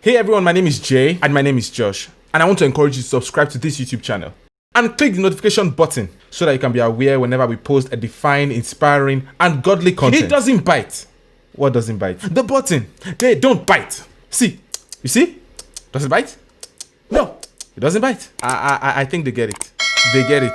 Hey everyone, my name is Jay and my name is Josh, and I want to encourage you to subscribe to this YouTube channel and click the notification button so that you can be aware whenever we post a defined, inspiring and godly content. It doesn't bite. What doesn't bite? The button. They don't bite. See? You see? Does it bite? No, it doesn't bite. I think they get it. They get it.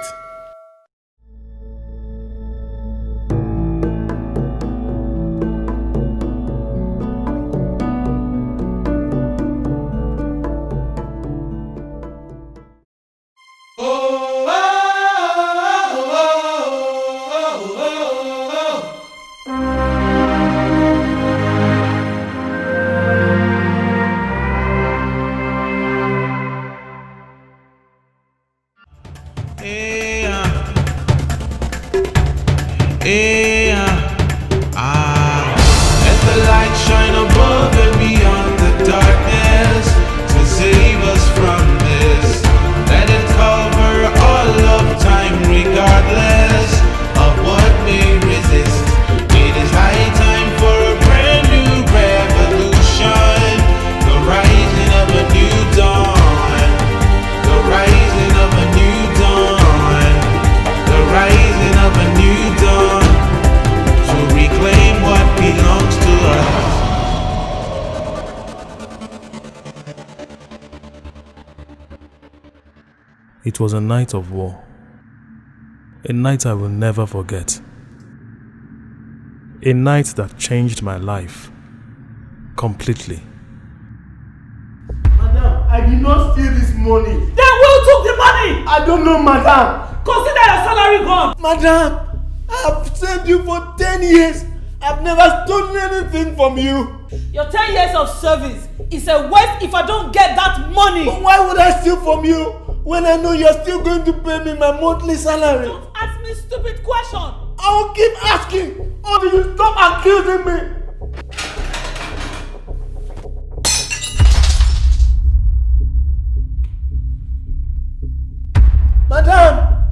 Let the light shine above and beyond the darkness to save us from this. Let it cover all of time regardless of what may resist. It is high time for a brand new revolution, the rising of a new dawn, the rising of a new dawn, the rising of a new dawn, to reclaim what belongs to us. It was a night of war. A night I will never forget. A night that changed my life completely. Madam, I did not steal this money. Then who took the money? I don't know, madam. Consider your salary gone. Madam, I've served you for 10 years. I've never stolen anything from you. Your 10 years of service is a waste if I don't get that money. But why would I steal from you when I know you're still going to pay me my monthly salary? Don't ask me stupid question. I will keep asking until you stop accusing me. Madam!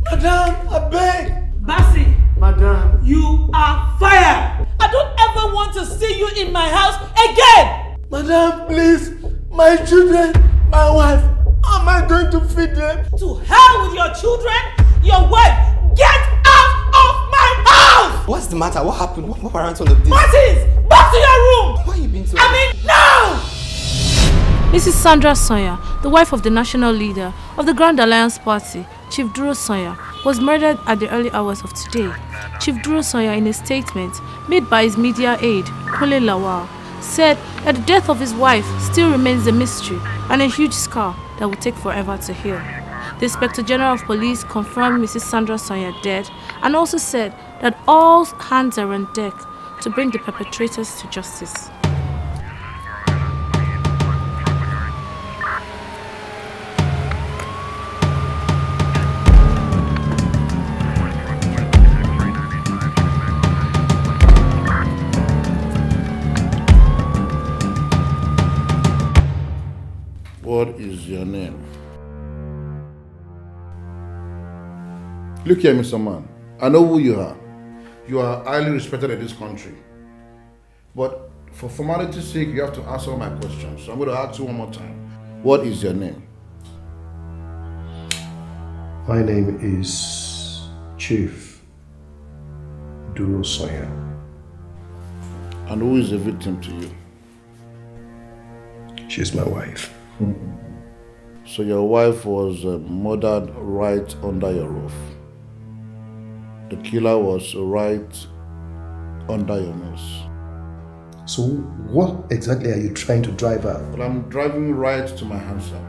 Madam, I beg! Basi, Madam! you are fired. I don't ever want to see you in my house again. Madam, please! My children, my wife, how am I going to feed them? To hell with your children, your wife. Get out of my house. What's the matter? What happened? What warrants all of this? Martins, back to your room. Why are you being so... I mean, now! Mrs. Sandra Sawyer, the wife of the national leader of the Grand Alliance Party, Chief Duro Sawyer, was murdered at the early hours of today. Chief Duro Sawyer, in a statement made by his media aide, Kole Lawal, said that the death of his wife still remains a mystery and a huge scar that will take forever to heal. The Inspector General of Police confirmed Mrs. Sandra Sawyer dead and also said that all hands are on deck to bring the perpetrators to justice. What is your name? Look here, Mr. Man. I know who you are. You are highly respected in this country. But for formality's sake, you have to answer my questions. So I'm going to ask you one more time. What is your name? My name is Chief Duro Sawyer. And who is the victim to you? She's my wife. So your wife was murdered right under your roof. The killer was right under your nose. So what exactly are you trying to drive at? Well, I'm driving right to my answer.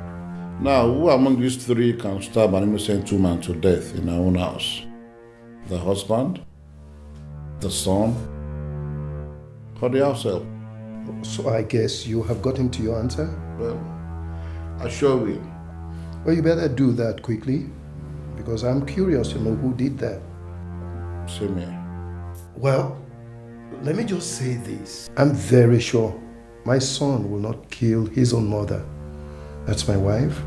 Now, who among these three can stab an innocent woman to death in her own house? The husband? The son? Or the house help? So I guess you have gotten to your answer? Well, I sure will. Well, you better do that quickly, because I'm curious to know who did that. Same here. Well, let me just say this. I'm very sure my son will not kill his own mother. That's my wife.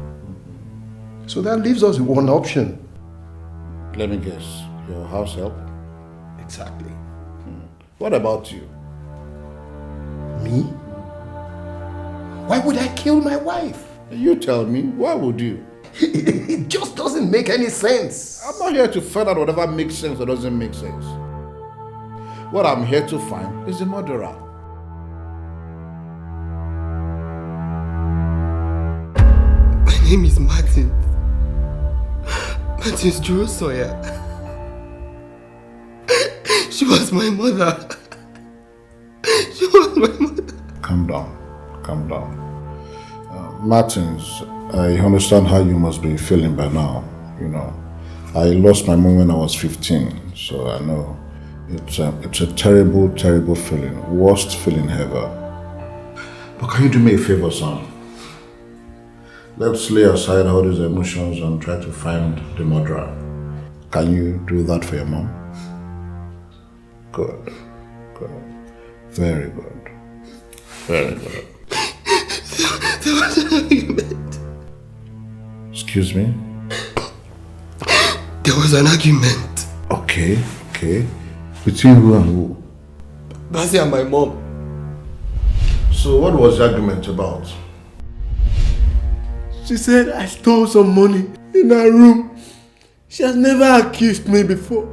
So that leaves us with one option. Let me guess. Your house help? Exactly. What about you? Me? Why would I kill my wife? You tell me, why would you? It just doesn't make any sense. I'm not here to find out whatever makes sense or doesn't make sense. What I'm here to find is the murderer. My name is Martin. Martin's Drew Sawyer. She was my mother. She was my mother. Calm down. Calm down. Martins, I understand how you must be feeling by now. You know, I lost my mom when I was 15, so I know it's a terrible, terrible feeling. Worst feeling ever. But can you do me a favor, son? Let's lay aside all these emotions and try to find the murderer. Can you do that for your mom? Good. Good. Very good. Very good. There was an argument. Excuse me? There was an argument. Okay. Between who and who? Bassey and my mom. So what was the argument about? She said I stole some money in her room. She has never accused me before.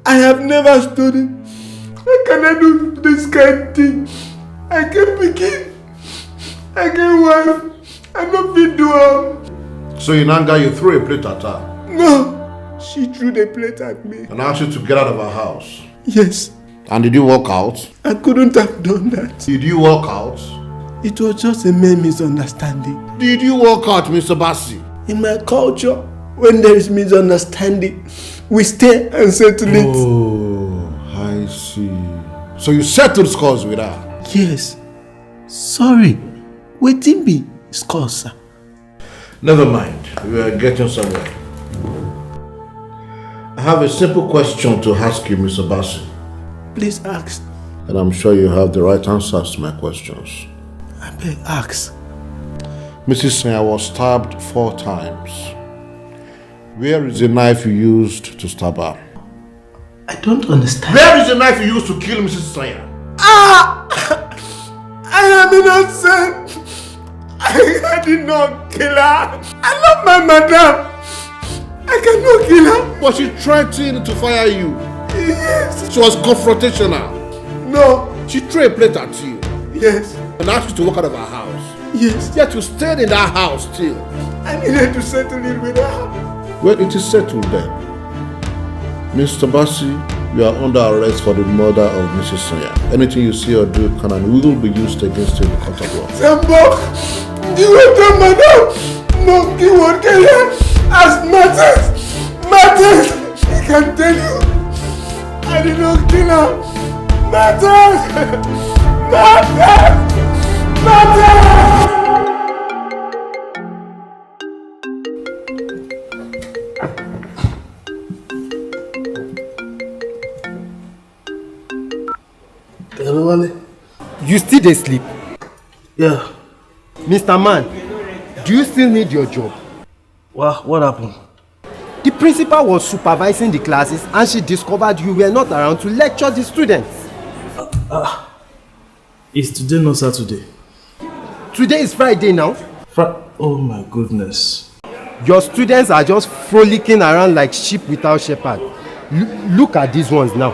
I have never stolen. How can I do this kind of thing? I can begin. I can wife. I don't feel do her. So in anger you threw a plate at her? No. She threw the plate at me. And asked you to get out of her house? Yes. And did you walk out? I couldn't have done that. Did you walk out? It was just a mere misunderstanding. Did you walk out, Mr. Bassey? In my culture, when there is misunderstanding, we stay and settle it. Oh, I see. So you settled scores with her? Yes. Sorry. Waiting be scores, sir. Never mind. We are getting somewhere. I have a simple question to ask you, Mr. Bassey. Please ask. And I'm sure you have the right answers to my questions. I beg, ask. Mrs. Sanya was stabbed 4 times. Where is the knife you used to stab her? I don't understand. Where is the knife you used to kill Mrs. Sanya? I am innocent. I did not kill her. I love my madam. I cannot kill her. But she threatened to fire you. Yes. She was confrontational. No. She threw a plate at you. Yes. And asked you to walk out of her house. Yes. Yet you stayed in that house still. I needed to settle it with her. Well, it is settled then. Mr. Bassey, you are under arrest for the murder of Mrs. Sanya. Anything you say or do can and will be used against you in the court of law. Sambo, you will tell madam. No, you won't kill her. As Martin, he can tell you. I did not kill her. Martin! You still dey sleep? Yeah. Mr. Man, do you still need your job? What happened? The principal was supervising the classes and she discovered you were not around to lecture the students. Is today not Saturday? Today is Friday now. Oh my goodness. Your students are just frolicking around like sheep without shepherd. Look at these ones now.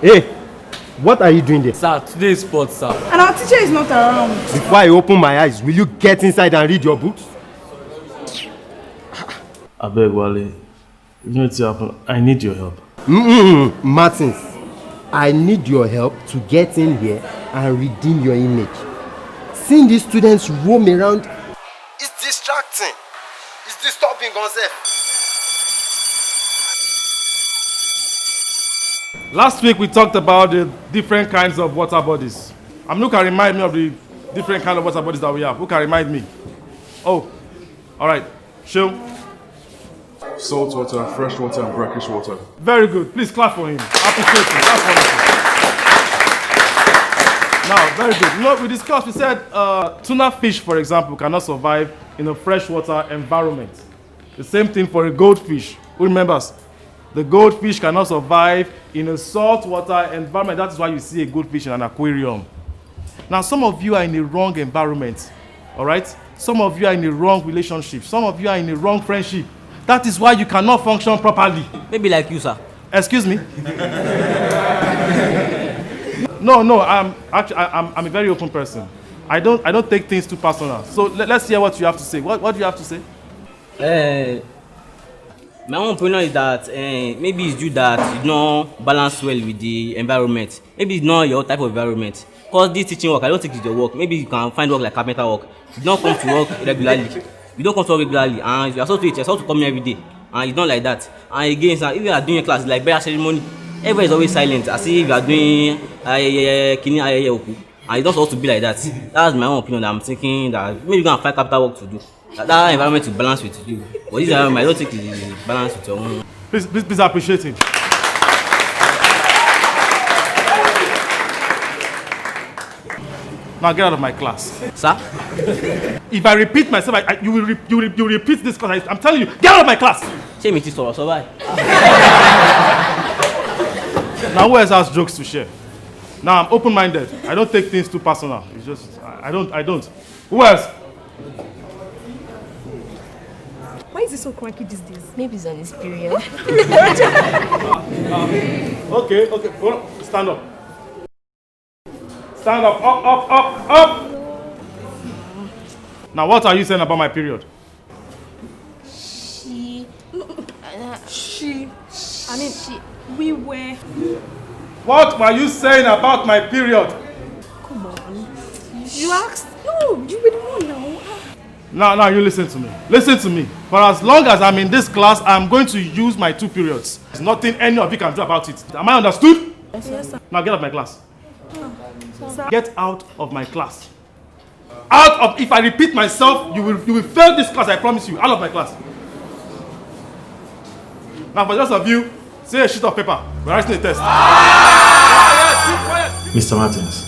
Hey, what are you doing there? Sir, today is sports, sir. And our teacher is not around. Before I open my eyes, will you get inside and read your books? I beg, Wale. You know what's happened? I need your help. Martins, I need your help to get in here and redeem your image. Seeing these students roam around is distracting. It's disturbing concept. Last week we talked about the different kinds of water bodies. Who can remind me of the different kind of water bodies that we have? Who can remind me? Oh, all right. Show. Salt water, fresh water, and brackish water. Very good. Please clap for him. Appreciate him. That's wonderful. Now, very good. You know, we discussed, we said tuna fish, for example, cannot survive in a freshwater environment. The same thing for a goldfish. Who remembers? The goldfish cannot survive in a saltwater environment. That is why you see a goldfish in an aquarium. Now, some of you are in the wrong environment, all right? Some of you are in the wrong relationship. Some of you are in the wrong friendship. That is why you cannot function properly. Maybe like you, sir. Excuse me? No, I'm a very open person. I don't take things too personal. So let's hear what you have to say. What do you have to say? My own opinion is that maybe it's you that you don't balance well with the environment. Maybe it's not your type of environment. Because this teaching work, I don't think it's your work. Maybe you can find work like carpenter work. You don't come to work regularly. You don't come to work regularly, and you're supposed to come here every day. And you don't like that. And again, sir, if you are doing a class like burial ceremony, everybody is always silent. As if you are doing kini oku. And it's not supposed to be like that. That's my own opinion. I'm thinking that maybe you can find capital work to do. That environment to balance with you. But this environment, I don't think it's balance with your own. Please appreciate him. Now get out of my class. Sir? If I repeat myself, you will repeat this because I'm telling you, get out of my class! Say me so bye. Now who else has jokes to share? Now I'm open-minded. I don't take things too personal. It's just, I don't. Who else? Why is he so cranky these days? Maybe it's on his period. Okay. Go on. Stand up. Stand up. Up. Now what are you saying about my period? We were. What were you saying about my period? Come on. You asked? No, you were the one now. Now you listen to me. Listen to me. For as long as I'm in this class, I'm going to use my 2 periods. There's nothing any of you can do about it. Am I understood? Yes, sir. Now get out of my class. Sir. Get out of my class. If I repeat myself, you will fail this class, I promise you. Out of my class. Now for the rest of you, say a sheet of paper. We're writing a test. Mr. Martins,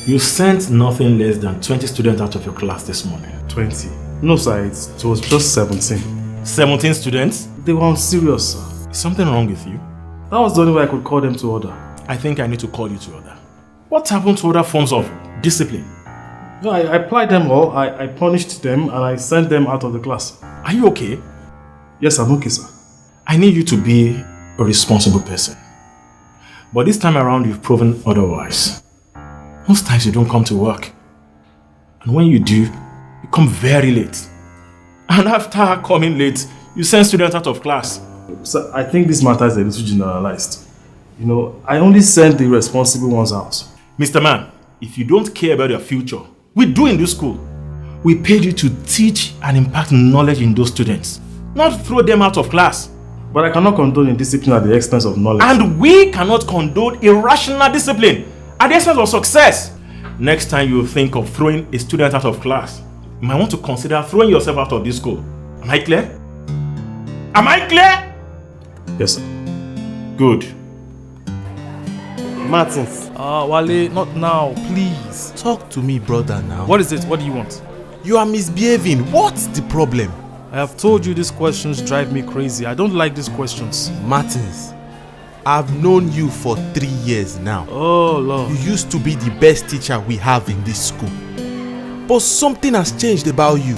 you sent nothing less than 20 students out of your class this morning. 20? No, sir. It was just 17. 17 students? They were unserious, sir. Is something wrong with you? That was the only way I could call them to order. I think I need to call you to order. What happened to other forms of discipline? No, I applied them all. I punished them and I sent them out of the class. Are you okay? Yes, I'm okay, sir. I need you to be a responsible person. But this time around, you've proven otherwise. Most times you don't come to work. And when you do, you come very late. And after coming late, you send students out of class. Sir, I think this matter is a little generalized. You know, I only send the responsible ones out. Mr. Man, if you don't care about your future, we do in this school. We paid you to teach and impart knowledge in those students, not throw them out of class. But I cannot condone indiscipline at the expense of knowledge. And we cannot condone irrational discipline at the expense of success. Next time you think of throwing a student out of class, you might want to consider throwing yourself out of this school. Am I clear? Am I clear? Yes, sir. Good. Martins. Wale, not now, please. Talk to me, brother, now. What is it? What do you want? You are misbehaving. What's the problem? I have told you these questions drive me crazy. I don't like these questions. Martins, I've known you for 3 years now. Oh, Lord. You used to be the best teacher we have in this school. But something has changed about you.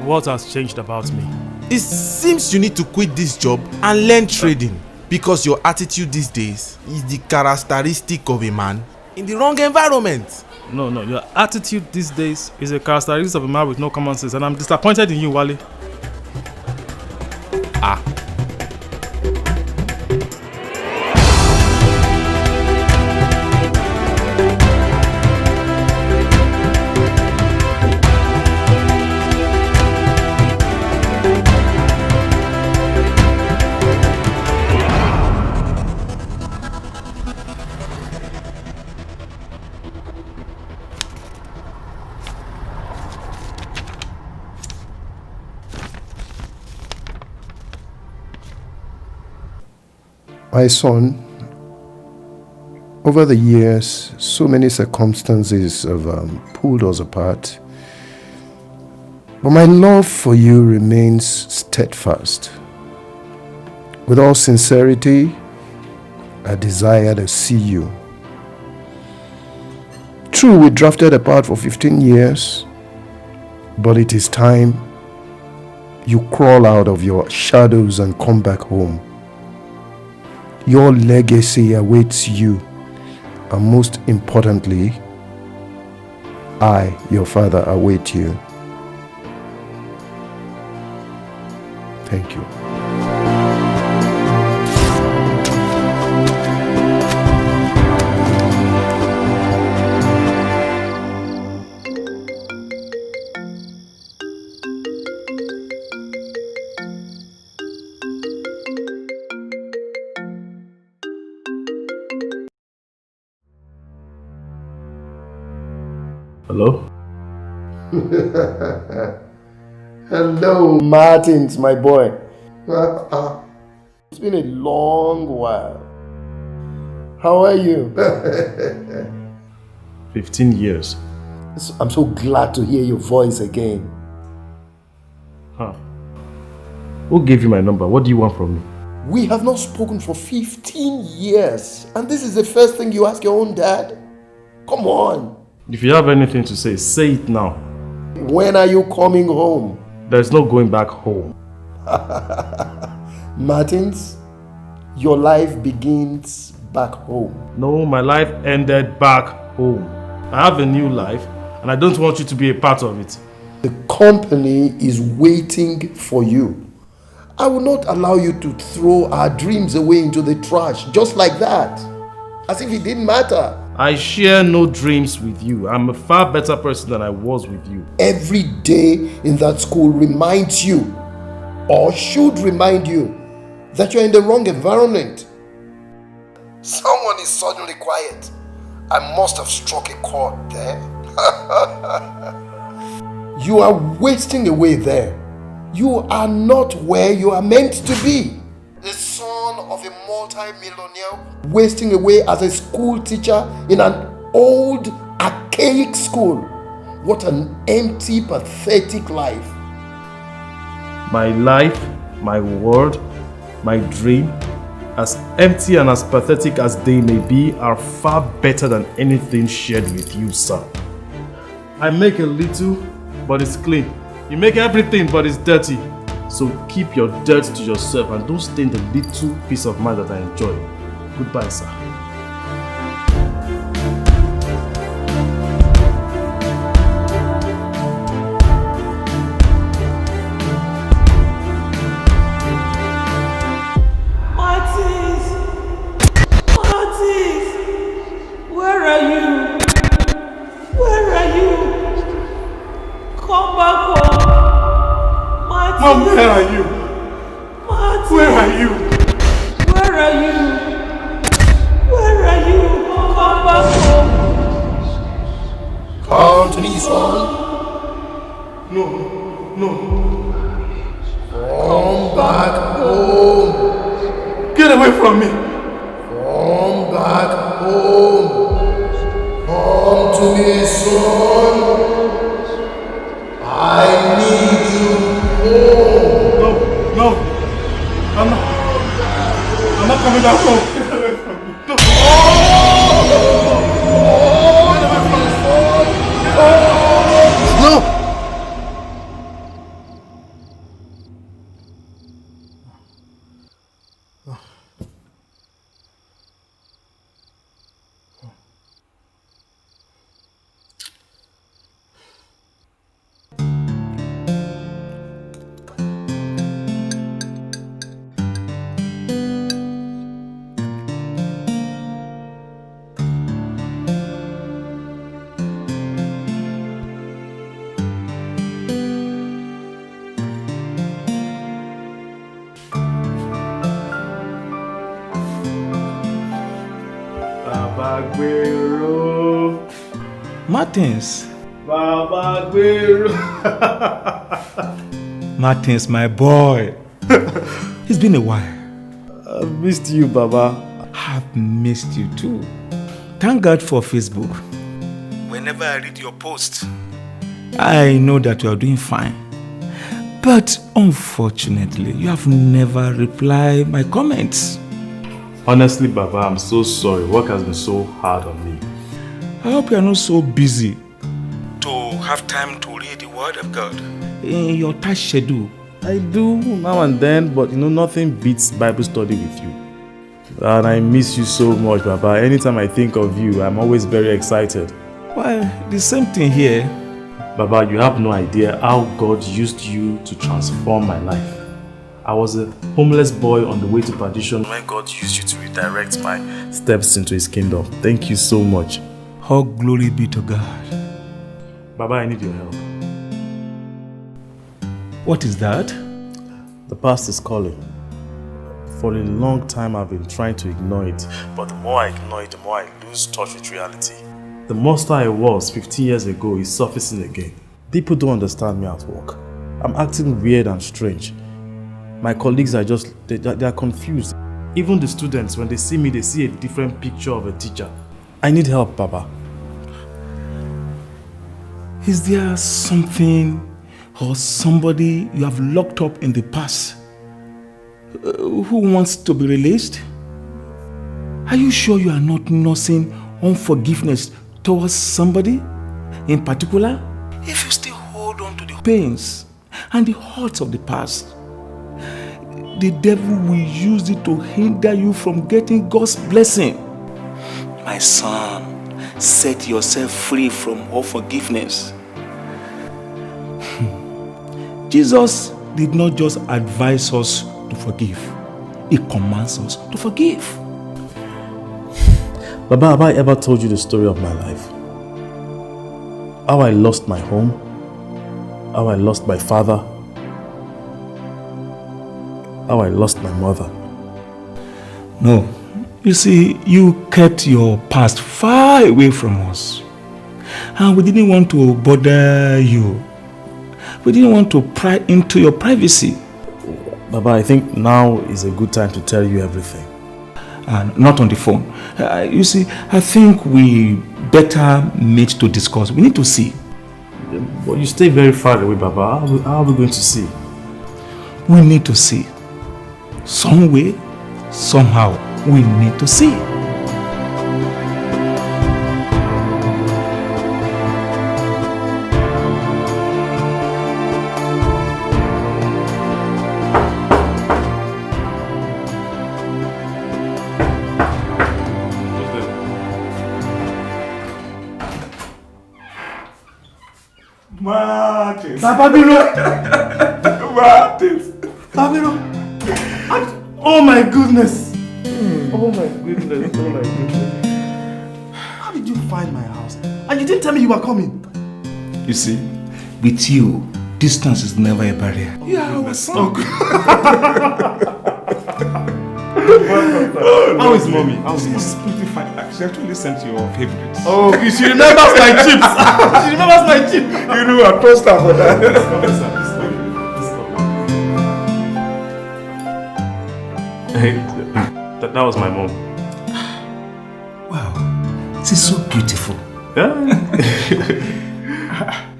What has changed about me? It seems you need to quit this job and learn trading. Because your attitude these days is the characteristic of a man in the wrong environment. No, your attitude these days is a characteristic of a man with no common sense, and I'm disappointed in you, Wale. My son, over the years, so many circumstances have pulled us apart. But my love for you remains steadfast. With all sincerity, I desire to see you. True, we drafted apart for 15 years, but it is time you crawl out of your shadows and come back home. Your legacy awaits you, and most importantly, I, your father, await you. Thank you. Hello? Hello, Martins, my boy. It's been a long while. How are you? 15 years. I'm so glad to hear your voice again. Huh. Who gave you my number? What do you want from me? We have not spoken for 15 years, and this is the first thing you ask your own dad? Come on. If you have anything to say it now. When are you coming home? There's no going back home. Martins, your life begins back home. No, my life ended back home. I have a new life, and I don't want you to be a part of it. The company is waiting for you. I will not allow you to throw our dreams away into the trash just like that, as if it didn't matter. I share no dreams with you. I'm a far better person than I was with you. Every day in that school reminds you, or should remind you, that you're in the wrong environment. Someone is suddenly quiet. I must have struck a chord there. You are wasting away there. You are not where you are meant to be. The son of a multi-millionaire wasting away as a school teacher in an old, archaic school. What an empty, pathetic life. My life, my world, my dream, as empty and as pathetic as they may be, are far better than anything shared with you, sir. I make a little, but it's clean. You make everything, but it's dirty. So keep your dirt to yourself and don't stain the little peace of mind that I enjoy. Goodbye, sir. Where are you? Where are you? Come back home. Martins. Mom, where are you? Martins. Where are you? Where are you? Where are you? Come back home. Come to me, son. No. Come back home. Get away from me. Come back home. Come to me, son. I need you home. No. I'm not coming back home. Get away from me. No. No. Martins. Baba Guero. Martins, my boy. It's been a while. I've missed you, Baba. I've missed you too. Thank God for Facebook. Whenever I read your post, I know that you are doing fine. But unfortunately, you have never replied my comments. Honestly, Baba, I'm so sorry. Work has been so hard on me. I hope you are not so busy to have time to read the Word of God in your tight schedule. I do now and then, but nothing beats Bible study with you. And I miss you so much, Baba. Anytime I think of you, I'm always very excited. Well, the same thing here. Baba, you have no idea how God used you to transform my life. I was a homeless boy on the way to perdition when God used you to redirect my steps into His kingdom. Thank you so much. All glory be to God. Baba, I need your help. What is that? The past is calling. For a long time I've been trying to ignore it, but the more I ignore it, the more I lose touch with reality. The monster I was 15 years ago is surfacing again. People don't understand me at work. I'm acting weird and strange. My colleagues are they are confused. Even the students, when they see me, they see a different picture of a teacher. I need help, Baba. Is there something or somebody you have locked up in the past who wants to be released? Are you sure you are not nursing unforgiveness towards somebody in particular? If you still hold on to the pains and the hurts of the past, the devil will use it to hinder you from getting God's blessing. My son, set yourself free from unforgiveness. Jesus did not just advise us to forgive. He commands us to forgive. Baba, have I ever told you the story of my life? How I lost my home, how I lost my father, how I lost my mother. No. You see, you kept your past far away from us. And we didn't want to bother you. We didn't want to pry into your privacy. Baba, I think now is a good time to tell you everything. And not on the phone. You see, I think we better meet to discuss. We need to see. But you stay very far away, Baba. How are we going to see? We need to see. Some way, somehow, we need to see. Martins. Babiro. Oh my goodness. Oh my goodness. Oh my goodness. How did you find my house? And you didn't tell me you were coming. You see, with you, distance is never a barrier. Yeah, I was so good. How is mommy? She's pretty fine. She actually sent you your favorites. Oh, she remembers my chips. She remembers my chips. You know, I trust her for that. Hey, that was my mom. Wow, she's so beautiful. Yeah.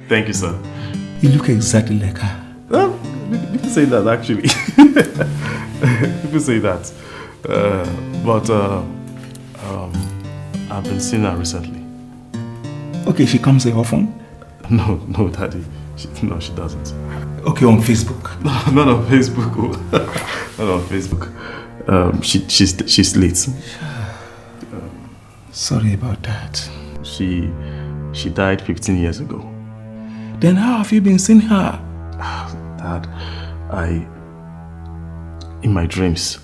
Thank you, sir. You look exactly like her. People say that actually. People say that. But I've been seeing her recently. Okay, she comes here often? No, Daddy. She doesn't. Okay, on Facebook? Not on Facebook. Not on Facebook. She's late. Sorry about that. She died 15 years ago. Then how have you been seeing her? Dad, in my dreams,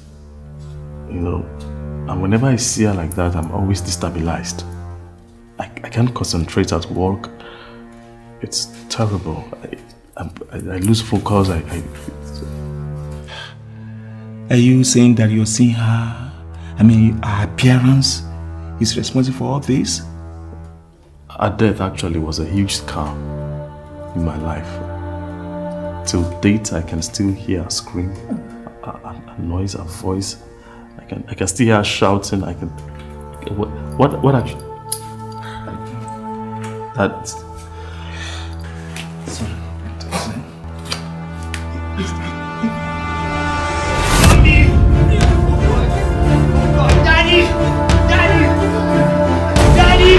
and whenever I see her like that, I'm always destabilized. I can't concentrate at work. It's terrible. I lose focus. Are you saying that you're seeing her? I mean, her appearance is responsible for all this? Her death actually was a huge scar in my life. Till date, I can still hear her scream, her noise, her voice. I can still hear her shouting. I can. What actually? That. Sorry. Daddy!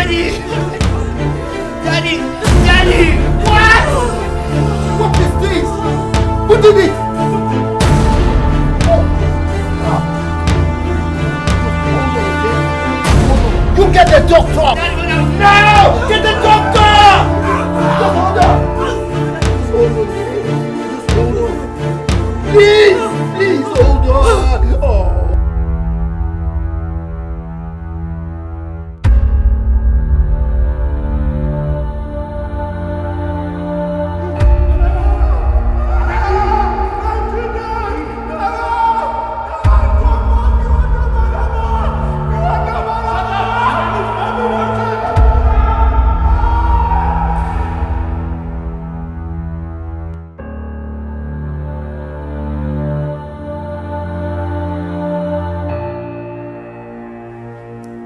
Daddy! Daddy! Daddy! What? What is this? Who did it? You get the doctor! No! Get the doctor! Just hold on! Please hold on! Oh.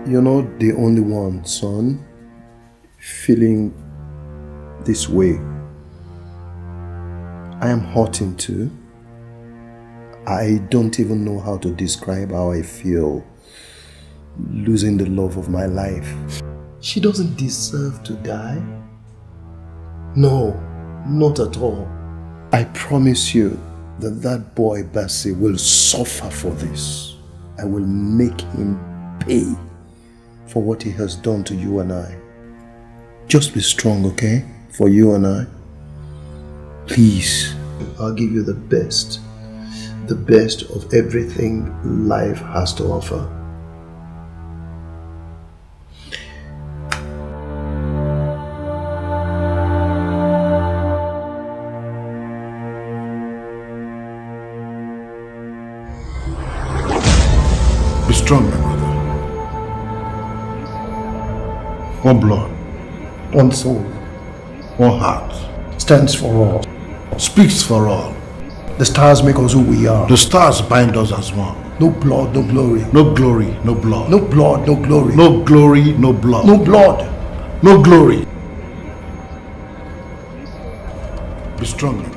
You're not the only one, son, feeling this way. I am hurting too. I don't even know how to describe how I feel losing the love of my life. She doesn't deserve to die. No, not at all. I promise you that that boy Bassi will suffer for this. I will make him pay for what he has done to you and I. Just be strong, okay? For you and I. Please, I'll give you the best of everything life has to offer. Be strong, my brother. One blood, One soul one heart, stands for all. speaks for all. The stars make us who we are. The stars bind us as one. No blood, no glory. No glory, no blood. No blood, no glory. No glory, no blood. No blood. No glory. Be strong, my brother.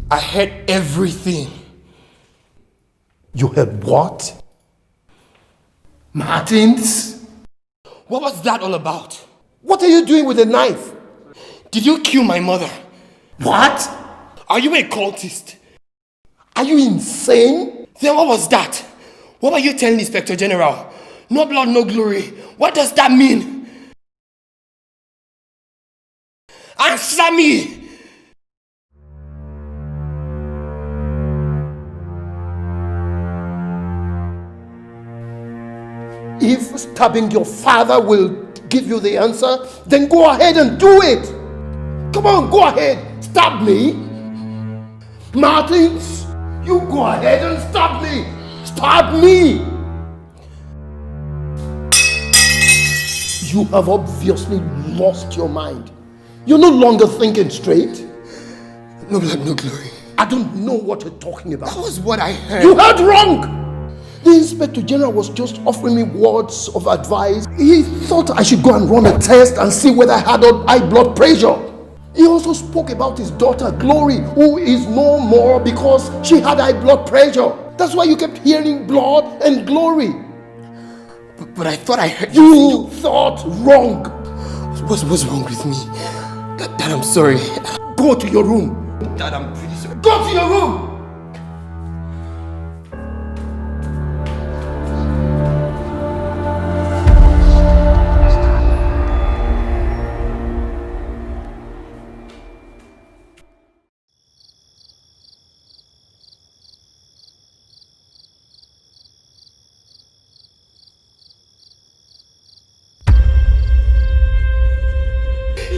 I heard everything. You heard what? Martins? What was that all about? What are you doing with a knife? Did you kill my mother? What? Are you a cultist? Are you insane? Then what was that? What were you telling Inspector General? No blood, no glory. What does that mean? Answer me! If stabbing your father will give you the answer, then go ahead and do it. Come on, go ahead. Stab me. Martins, you go ahead and stab me. Stab me. You have obviously lost your mind. You're no longer thinking straight. No blood, no glory. I don't know what you're talking about. That was what I heard. You heard wrong. The Inspector General was just offering me words of advice. He thought I should go and run a test and see whether I had high blood pressure. He also spoke about his daughter Glory, who is no more because she had high blood pressure. That's why you kept hearing blood and glory. But I thought I heard you thought wrong. What's wrong with me? Dad, I'm sorry. Go to your room. Dad, I'm really sorry. Go to your room.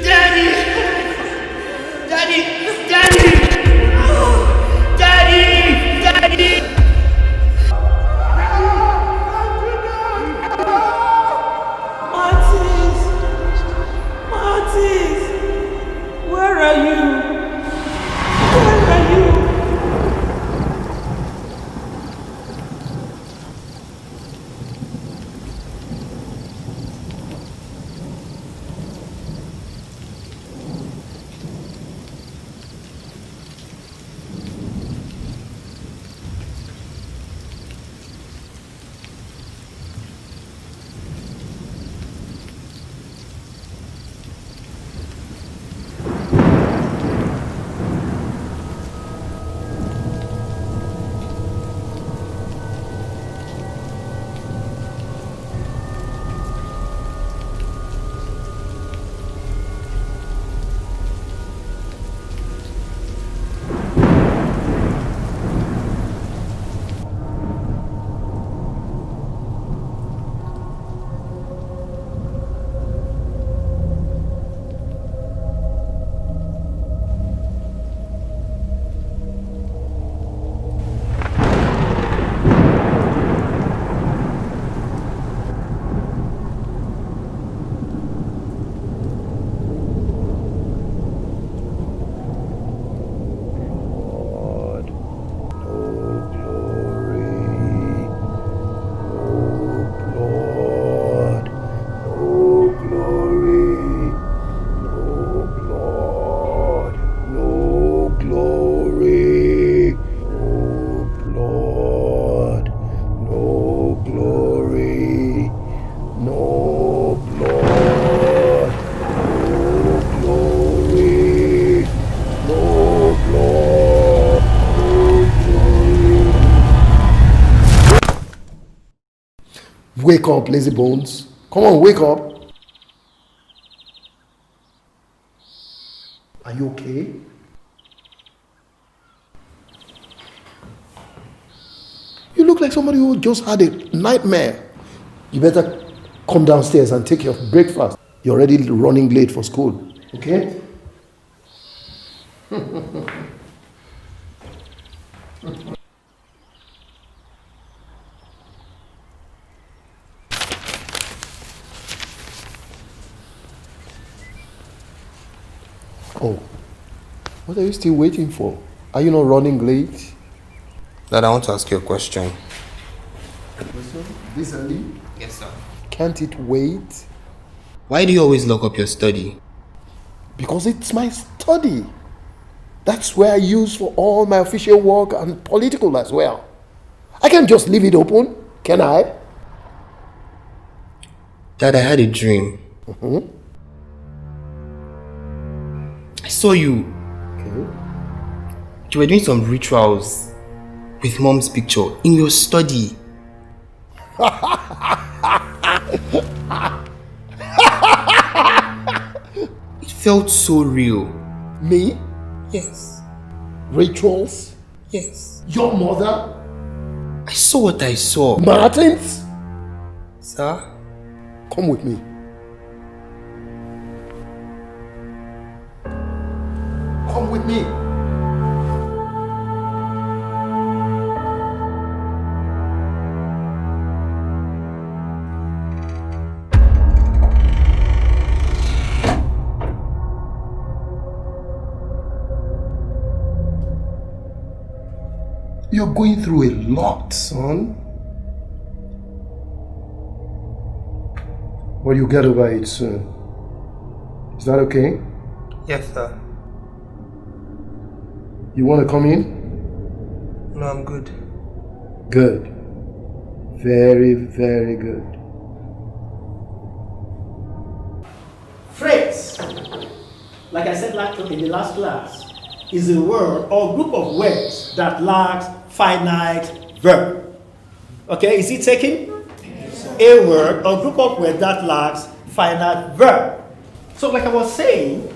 Daddy! Wake up, lazy bones. Come on, wake up. Are you okay? You look like somebody who just had a nightmare. You better come downstairs and take your breakfast. You're already running late for school, okay? Oh, what are you still waiting for? Are you not running late? Dad, I want to ask you a question. This early? Yes, sir. Can't it wait? Why do you always lock up your study? Because it's my study. That's where I use for all my official work and political as well. I can't just leave it open, can I? Dad, I had a dream. I saw you. You were doing some rituals with Mom's picture in your study. It felt so real. Me? Yes. Rituals? Yes. Your mother? I saw what I saw. Martins? Sir? Come with me. Come with me. You're going through a lot, son. But you'll get over it soon. Is that okay? Yes, sir. You want to come in? No, I'm good. Good. Very, very good. Phrase, like I said in the last class, is a word or group of words that lacks finite verb. Okay, is it taken? A word or group of words that lacks finite verb. So like I was saying,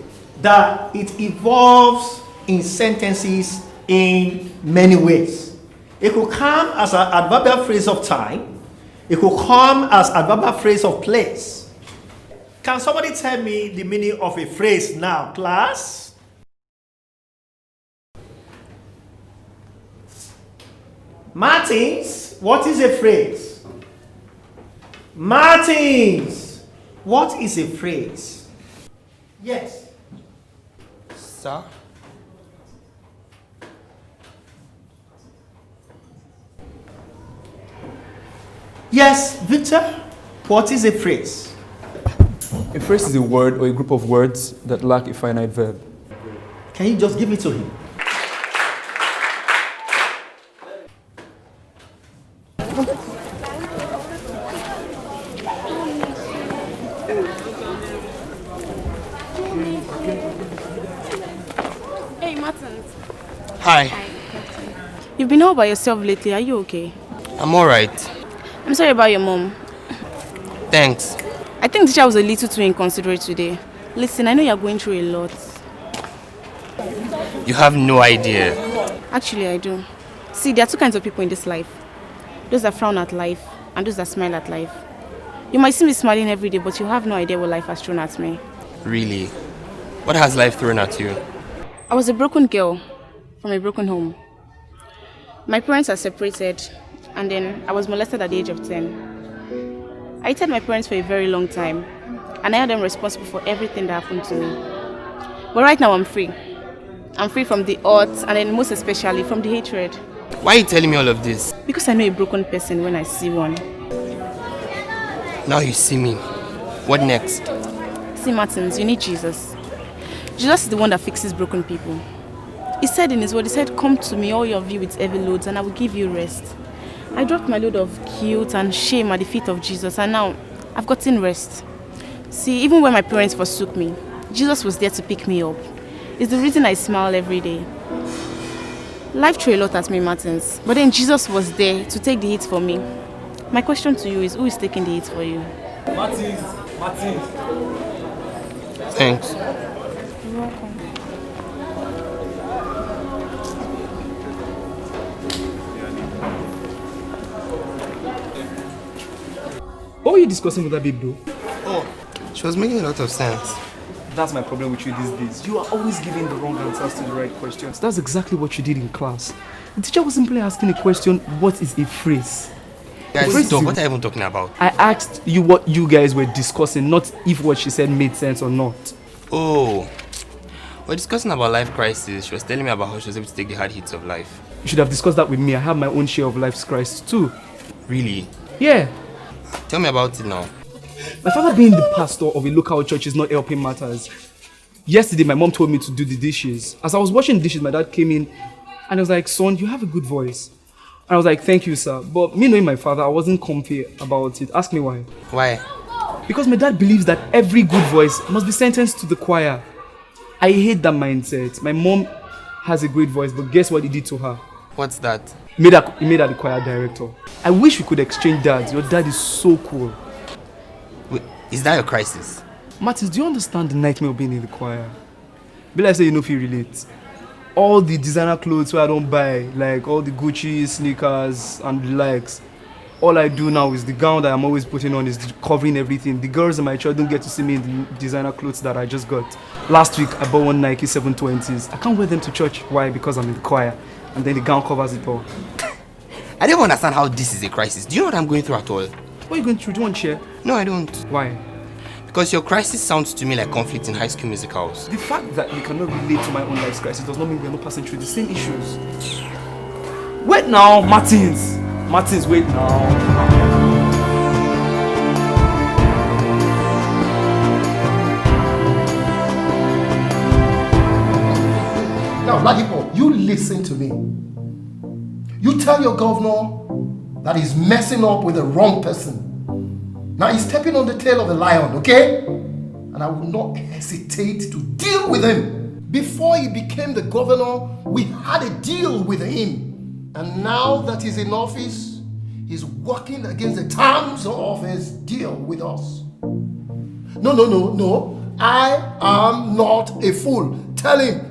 that it evolves in sentences in many ways. It could come as an adverbial phrase of time. It could come as adverbial phrase of place. Can somebody tell me the meaning of a phrase now, class? Martins, what is a phrase? Martins, what is a phrase? Yes. Sir? Yes, Victor, what is a phrase? A phrase is a word or a group of words that lack a finite verb. Can you just give it to him? Hey, Martin. Hi. You've been all by yourself lately. Are you okay? I'm alright. I'm sorry about your mom. Thanks. I think the teacher was a little too inconsiderate today. Listen, I know you're going through a lot. You have no idea. Actually, I do. See, there are two kinds of people in this life. Those that frown at life and those that smile at life. You might see me smiling every day, but you have no idea what life has thrown at me. Really? What has life thrown at you? I was a broken girl from a broken home. My parents are separated, and then I was molested at the age of 10. I hated my parents for a very long time, and I held them responsible for everything that happened to me. But right now I'm free. I'm free from the hurt, and then most especially from the hatred. Why are you telling me all of this? Because I know a broken person when I see one. Now you see me. What next? See, Martins, you need Jesus. Jesus is the one that fixes broken people. He said in his word, he said, "Come to me, all of you with heavy loads, and I will give you rest." I dropped my load of guilt and shame at the feet of Jesus, and now I've gotten rest. See, even when my parents forsook me, Jesus was there to pick me up. It's the reason I smile every day. Life threw a lot at me, Martins, but then Jesus was there to take the hit for me. My question to you is, who is taking the hit for you? Martins. Thanks. You're welcome. What were you discussing with that babe though? Oh, she was making a lot of sense. That's my problem with you these days. You are always giving the wrong answers to the right questions. That's exactly what you did in class. The teacher was simply asking a question, what is a phrase? Guys, stop. What are you even talking about? I asked you what you guys were discussing, not if what she said made sense or not. Oh, we're discussing about life crisis. She was telling me about how she was able to take the hard hits of life. You should have discussed that with me. I have my own share of life's crisis too. Really? Yeah. Tell me about it now. My father being the pastor of a local church is not helping matters. Yesterday, my mom told me to do the dishes. As I was washing the dishes, my dad came in and he was like, son, you have a good voice. And I was like, thank you, sir. But me knowing my father, I wasn't comfy about it. Ask me why. Why? Because my dad believes that every good voice must be sentenced to the choir. I hate that mindset. My mom has a great voice, but guess what he did to her? What's that? He made her the choir director. I wish we could exchange dads. Your dad is so cool. Wait, is that your crisis? Martins, do you understand the nightmare of being in the choir? Be like say you know if you relate. All the designer clothes where I don't buy, like all the Gucci, sneakers and the likes. All I do now is the gown that I'm always putting on is covering everything. The girls in my church don't get to see me in the designer clothes that I just got. Last week I bought one Nike 720s. I can't wear them to church. Why? Because I'm in the choir. And then the gown covers it all. I don't understand how this is a crisis. Do you know what I'm going through at all? What are you going through? Do you want to share? No, I don't. Why? Because your crisis sounds to me like conflict in High School Musicals. The fact that you cannot relate to my own life's crisis does not mean we are not passing through the same issues. Wait now, Martins! Martins, wait now. Now, Ladipo, you listen to me. You tell your governor that he's messing up with the wrong person. Now he's stepping on the tail of the lion, okay? And I will not hesitate to deal with him. Before he became the governor, we had a deal with him. And now that he's in office, he's working against the terms of his deal with us. No. I am not a fool. Tell him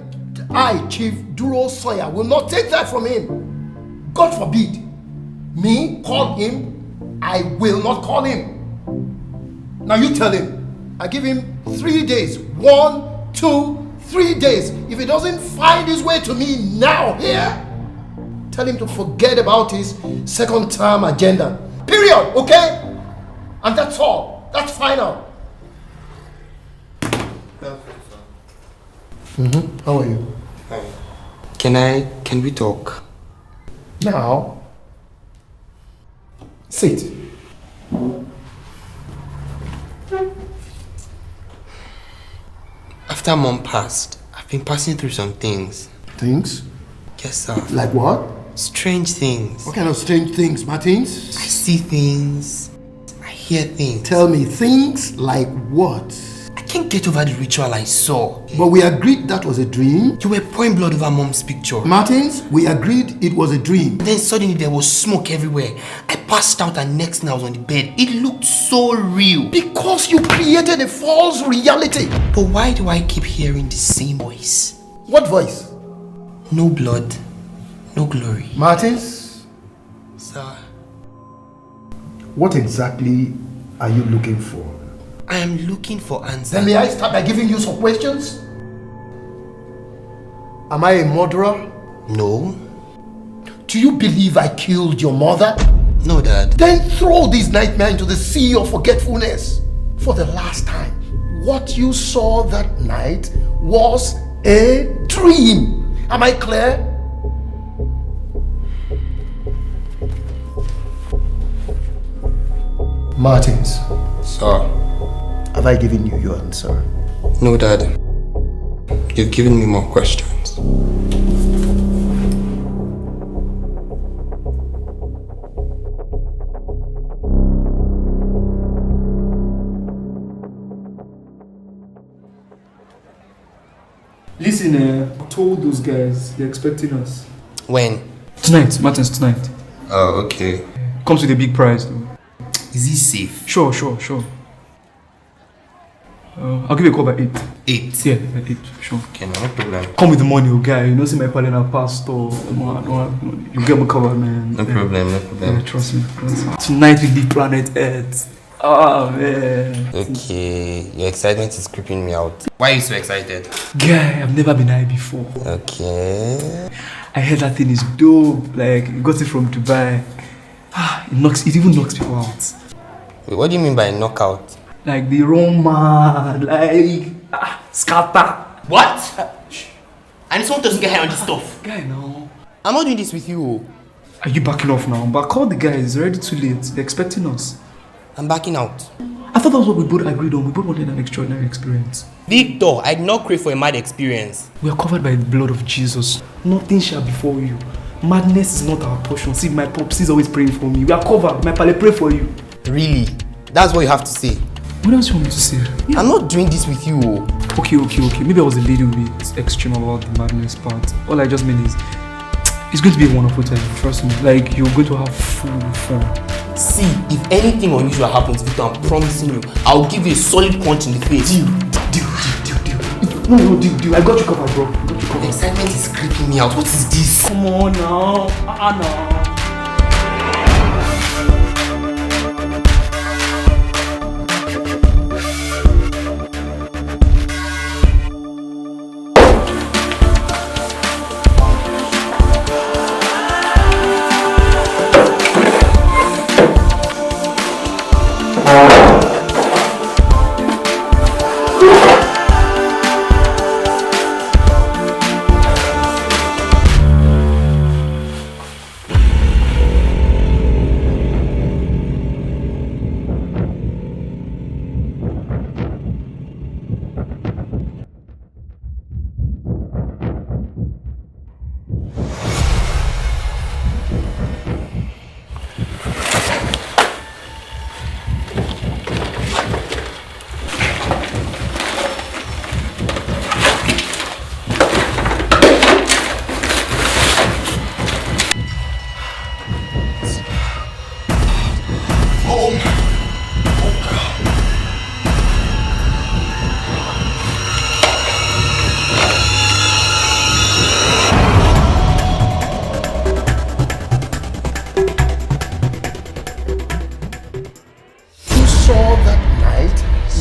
I, Chief Duro Sawyer, will not take that from him. God forbid. Me call him, I will not call him. Now you tell him. I give him 3 days. 1, 2, 3 days. If he doesn't find his way to me now here, tell him to forget about his second term agenda. Period, okay? And that's all. That's final. How are you? Can we talk? Now, sit. After Mom passed, I've been passing through some things. Things? Yes, sir. Like what? Strange things. What kind of strange things, Martins? I see things. I hear things. Tell me, things like what? I can't get over the ritual I saw. But we agreed that was a dream. You were pouring blood over Mom's picture. Martins, we agreed it was a dream. Then suddenly there was smoke everywhere. I passed out and next thing I was on the bed. It looked so real. Because you created a false reality. But why do I keep hearing the same voice? What voice? No blood, no glory. Martins? Sir? What exactly are you looking for? I am looking for answers. Then may I start by giving you some questions? Am I a murderer? No. Do you believe I killed your mother? No, Dad. Then throw this nightmare into the sea of forgetfulness. For the last time, what you saw that night was a dream. Am I clear? Martins. Sir. Have I given you your answer? No, Dad. You've given me more questions. Listen, I told those guys they're expecting us. When? Tonight, Martins, tonight. Oh, okay. Comes with a big prize though. Is he safe? Sure. I'll give you a call by 8. 8? Yeah, by 8, sure. Okay, no problem. Come with the money, guy. You know, see my partner pastor. Man, you get me covered, man. No problem. Yeah, trust me. Tonight we leave planet Earth. Oh, man. Okay, your excitement is creeping me out. Why are you so excited? Guy, I've never been high before. Okay. I heard that thing is dope. Like, you got it from Dubai. It even knocks people out. Wait, what do you mean by knockout? Like the Roman, like scatter. What? And this one doesn't get high on this stuff. Guy, no. I'm not doing this with you. Are you backing off now? But call the guys. It's already too late. They're expecting us. I'm backing out. I thought that was what we both agreed on. We both wanted an extraordinary experience. Victor, I did not crave for a mad experience. We are covered by the blood of Jesus. Nothing shall befall you. Madness is not our portion. See, my pops is always praying for me. We are covered. My pale pray for you. Really? That's what you have to say? What else you want me to say? Yeah. I'm not doing this with you. Okay. Maybe I was a little bit extreme about the madness part. All I just mean is, it's going to be a wonderful time. Trust me. Like, you're going to have full fun. See, if anything unusual happens, Victor, I'm promising you, I'll give you a solid punch in the face. Deal. No, deal. I got you covered, bro. The excitement is creeping me out. What is this? Come on now. No.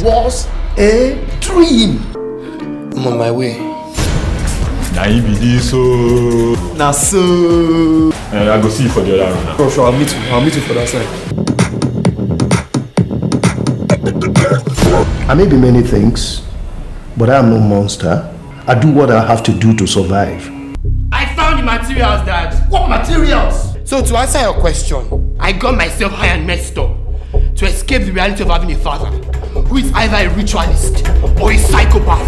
Was a dream. I'm on my way. Now you be this so. Nah, so. I go see you for the other round now. Sure, I'll meet you for that side. I may be many things, but I am no monster. I do what I have to do to survive. I found the materials, Dad. What materials? So to answer your question, I got myself high and messed up to escape the reality of having a father who is either a ritualist or a psychopath.